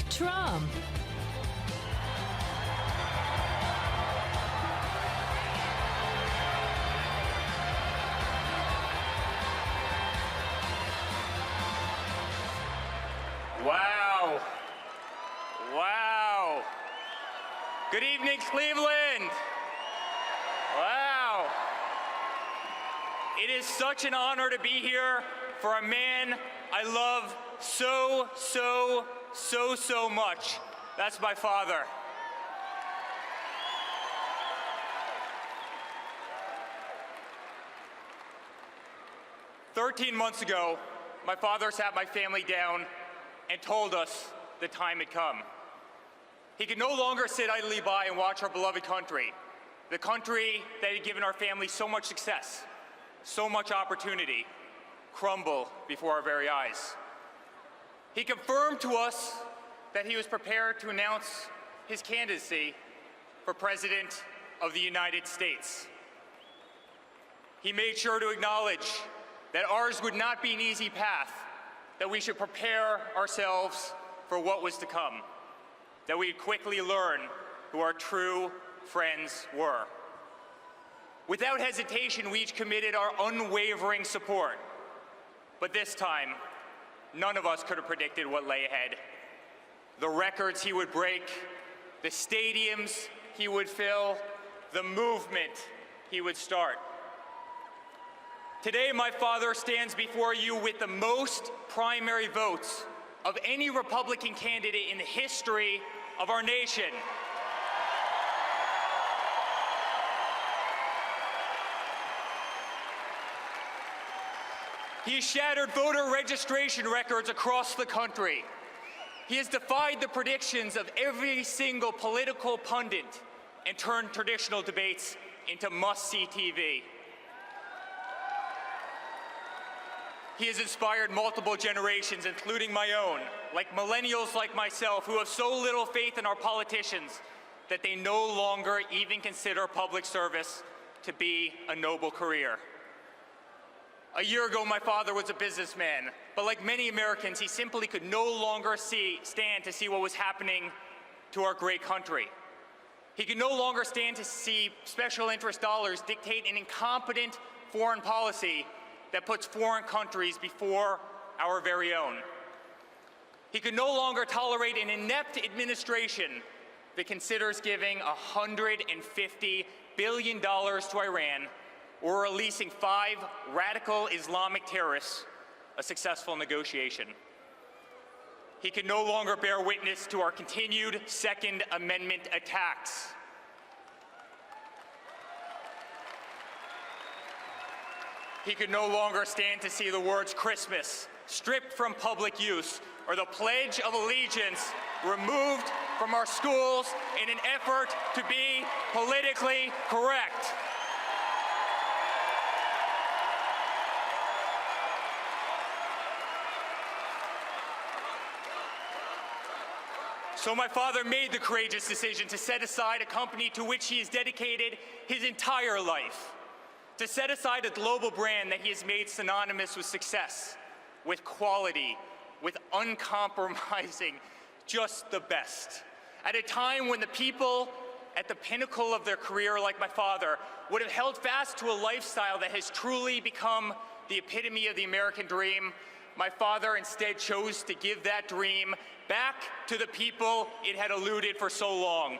Trump. Wow. Wow. Good evening, Cleveland. Wow. It is such an honor to be here for a man I love so much. That's my father. "13 months ago, my father sat my family down and told us the time had come. He could no longer sit idly by and watch our beloved country, the country that had given our family so much success, so much opportunity, crumble before our very eyes. He confirmed to us that he was prepared to announce his candidacy for President of the United States. He made sure to acknowledge that ours would not be an easy path, that we should prepare ourselves for what was to come, that we'd quickly learn who our true friends were. Without hesitation, we each committed our unwavering support. But this time, none of us could have predicted what lay ahead. The records he would break, the stadiums he would fill, the movement he would start. Today, my father stands before you with the most primary votes of any Republican candidate in the history of our nation. He has shattered voter registration records across the country. He has defied the predictions of every single political pundit and turned traditional debates into must-see TV. He has inspired multiple generations, including my own, like millennials like myself, who have so little faith in our politicians that they no longer even consider public service to be a noble career. A year ago, my father was a businessman, but like many Americans, he simply could no longer stand to see what was happening to our great country. He could no longer stand to see special interest dollars dictate an incompetent foreign policy that puts foreign countries before our very own. He could no longer tolerate an inept administration that considers giving $150 billion to Iran or releasing 5 radical Islamic terrorists a successful negotiation. He can no longer bear witness to our continued Second Amendment attacks. He could no longer stand to see the words Christmas stripped from public use or the Pledge of Allegiance removed from our schools in an effort to be politically correct. So my father made the courageous decision to set aside a company to which he has dedicated his entire life, to set aside a global brand that he has made synonymous with success, with quality, with uncompromising, just the best. At a time when the people at the pinnacle of their career, like my father, would have held fast to a lifestyle that has truly become the epitome of the American dream, my father instead chose to give that dream back to the people it had eluded for so long.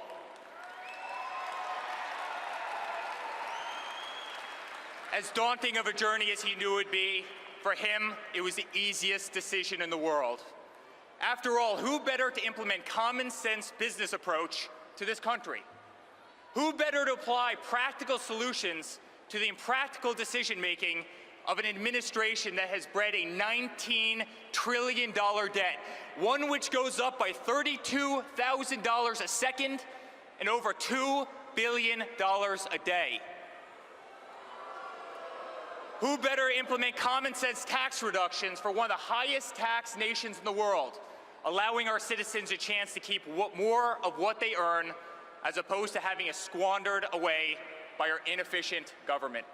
As daunting of a journey as he knew it would be, for him, it was the easiest decision in the world. After all, who better to implement common sense business approach to this country? Who better to apply practical solutions to the impractical decision-making of an administration that has bred a $19 trillion debt, one which goes up by $32,000 a second and over $2 billion a day? Who better implement common sense tax reductions for one of the highest tax nations in the world, allowing our citizens a chance to keep more of what they earn as opposed to having it squandered away by our inefficient government?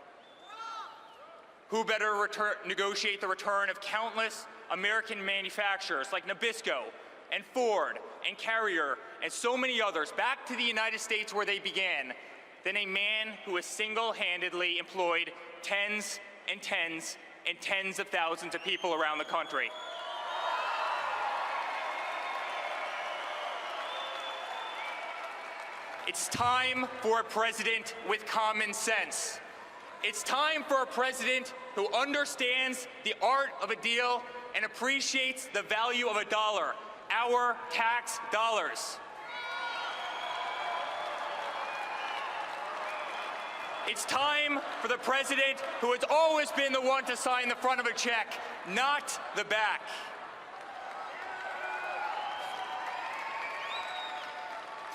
Who better negotiate the return of countless American manufacturers like Nabisco and Ford and Carrier and so many others back to the United States where they began than a man who has single-handedly employed tens and tens and tens of thousands of people around the country. It's time for a president with common sense. It's time for a president who understands the art of a deal and appreciates the value of a dollar, our tax dollars. It's time for the president who has always been the one to sign the front of a check, not the back.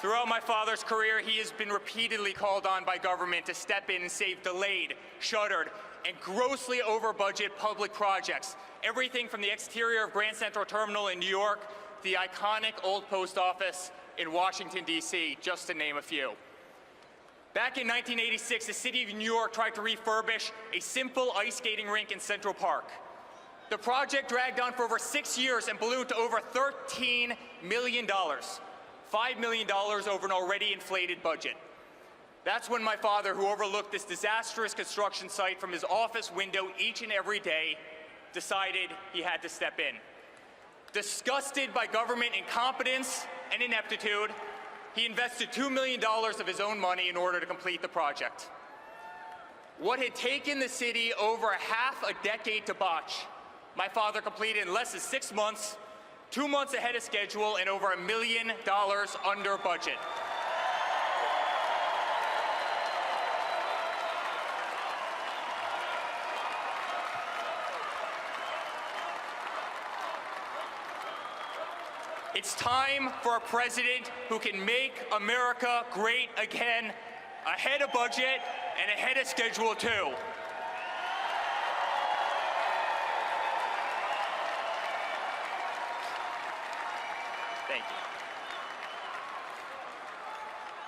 Throughout my father's career, he has been repeatedly called on by government to step in and save delayed, shuttered, and grossly over-budget public projects. Everything from the exterior of Grand Central Terminal in New York to the iconic old post office in Washington, D.C., just to name a few. Back in 1986, the city of New York tried to refurbish a simple ice skating rink in Central Park. The project dragged on for over 6 years and ballooned to over $13 million. $5 million over an already inflated budget. That's when my father, who overlooked this disastrous construction site from his office window each and every day, decided he had to step in. Disgusted by government incompetence and ineptitude, he invested $2 million of his own money in order to complete the project. What had taken the city over half a decade to botch, my father completed in less than 6 months, 2 months ahead of schedule, and over $1 million under budget. It's time for a president who can make America great again, ahead of budget and ahead of schedule too. Thank you.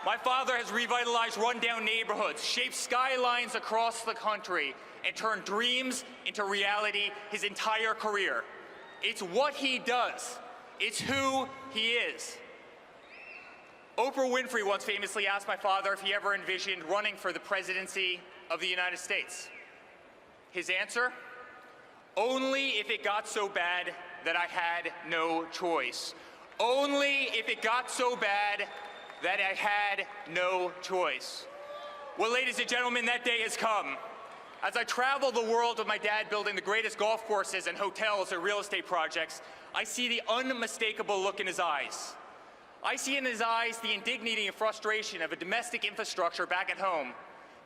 My father has revitalized rundown neighborhoods, shaped skylines across the country, and turned dreams into reality his entire career. It's what he does. It's who he is. Oprah Winfrey once famously asked my father if he ever envisioned running for the presidency of the United States. His answer? Only if it got so bad that I had no choice. Only if it got so bad that I had no choice. Well, ladies and gentlemen, that day has come. As I travel the world with my dad building the greatest golf courses and hotels and real estate projects, I see the unmistakable look in his eyes. I see in his eyes the indignity and frustration of a domestic infrastructure back at home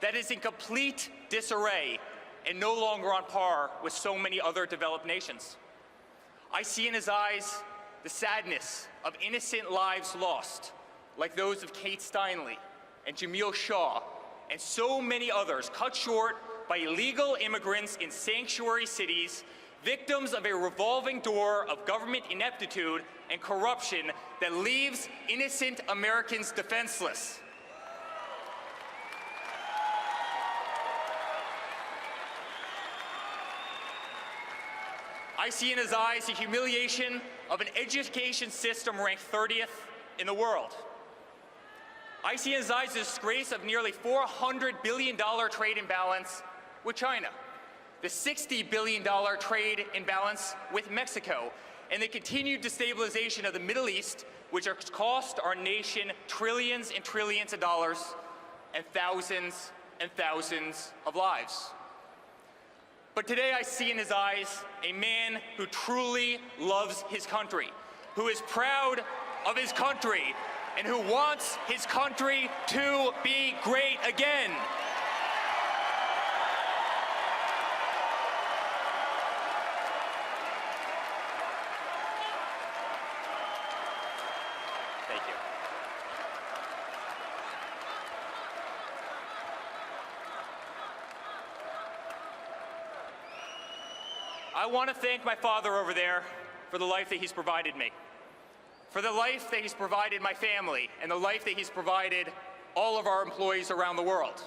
that is in complete disarray and no longer on par with so many other developed nations. I see in his eyes the sadness of innocent lives lost, like those of Kate Steinle and Jamil Shaw and so many others, cut short by illegal immigrants in sanctuary cities, victims of a revolving door of government ineptitude and corruption that leaves innocent Americans defenseless. I see in his eyes the humiliation of an education system ranked 30th in the world. I see in his eyes the disgrace of nearly $400 billion trade imbalance with China, the $60 billion trade imbalance with Mexico, and the continued destabilization of the Middle East, which has cost our nation trillions and trillions of dollars and thousands of lives. But today I see in his eyes a man who truly loves his country, who is proud of his country, and who wants his country to be great again. Thank you. I want to thank my father over there for the life that he's provided me, for the life that he's provided my family, and the life that he's provided all of our employees around the world.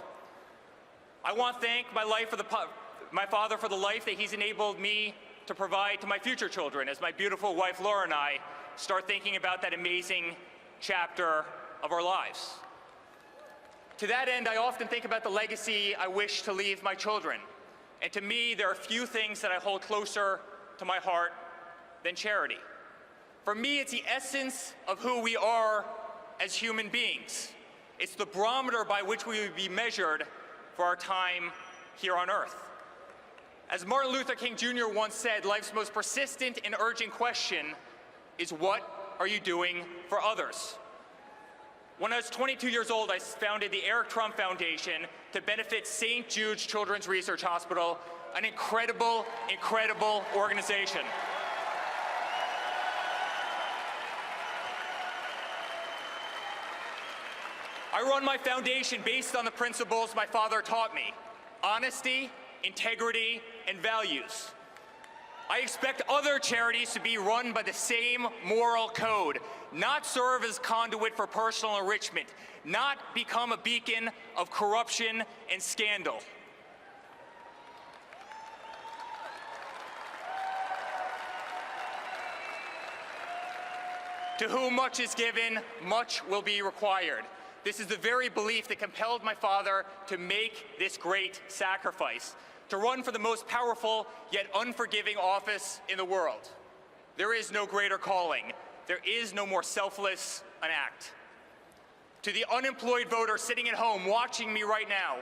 I want to thank my father for the life that he's enabled me to provide to my future children as my beautiful wife Laura and I start thinking about that amazing chapter of our lives. To that end, I often think about the legacy I wish to leave my children. And to me, there are few things that I hold closer to my heart than charity. For me, it's the essence of who we are as human beings. It's the barometer by which we would be measured for our time here on earth. As Martin Luther King Jr. once said, life's most persistent and urgent question is, what are you doing for others? When I was 22 years old, I founded the Eric Trump Foundation to benefit St. Jude's Children's Research Hospital, an incredible, incredible organization. I run my foundation based on the principles my father taught me: honesty, integrity, and values. I expect other charities to be run by the same moral code, not serve as conduit for personal enrichment, not become a beacon of corruption and scandal. To whom much is given, much will be required. This is the very belief that compelled my father to make this great sacrifice, to run for the most powerful yet unforgiving office in the world. There is no greater calling. There is no more selfless an act. To the unemployed voter sitting at home watching me right now,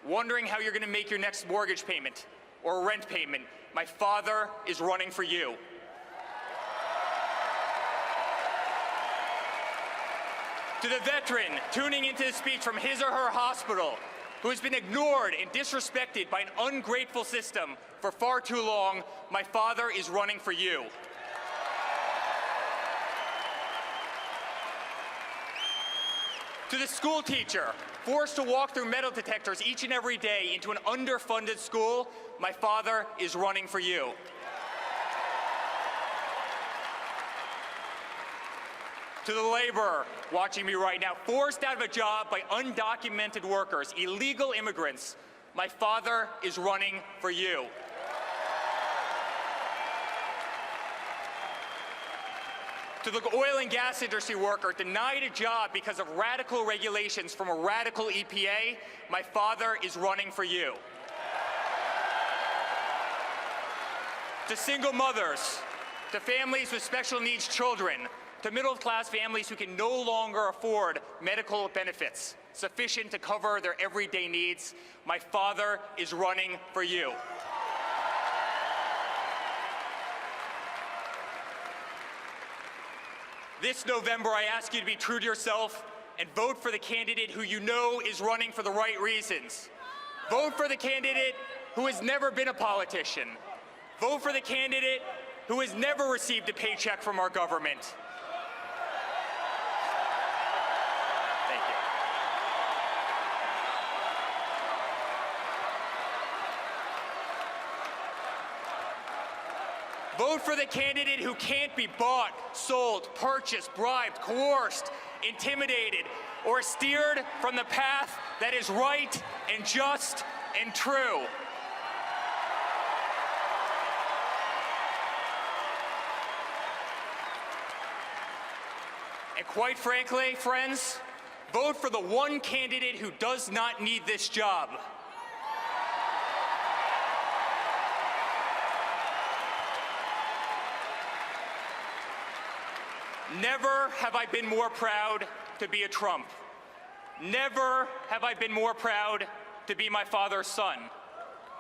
wondering how you're going to make your next mortgage payment or rent payment, my father is running for you. To the veteran tuning into this speech from his or her hospital, who has been ignored and disrespected by an ungrateful system for far too long, my father is running for you. To the school teacher, forced to walk through metal detectors each and every day into an underfunded school, my father is running for you. To the laborer watching me right now, forced out of a job by undocumented workers, illegal immigrants, my father is running for you. To the oil and gas industry worker denied a job because of radical regulations from a radical EPA, my father is running for you. To single mothers, to families with special needs children, to middle-class families who can no longer afford medical benefits sufficient to cover their everyday needs, my father is running for you. This November, I ask you to be true to yourself and vote for the candidate who you know is running for the right reasons. Vote for the candidate who has never been a politician. Vote for the candidate who has never received a paycheck from our government. Vote for the candidate who can't be bought, sold, purchased, bribed, coerced, intimidated, or steered from the path that is right and just and true. And quite frankly, friends, vote for the one candidate who does not need this job. Never have I been more proud to be a Trump. Never have I been more proud to be my father's son.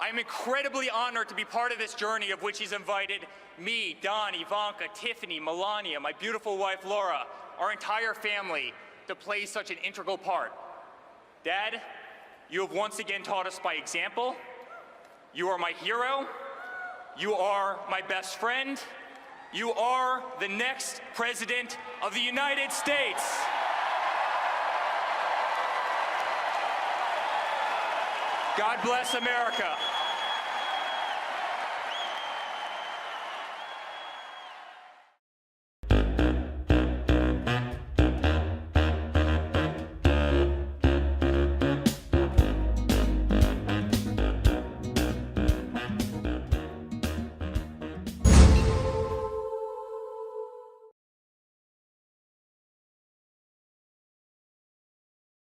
I am incredibly honored to be part of this journey of which he's invited me, Don, Ivanka, Tiffany, Melania, my beautiful wife Laura, our entire family to play such an integral part. Dad, you have once again taught us by example. You are my hero. You are my best friend. You are the next President of the United States. God bless America.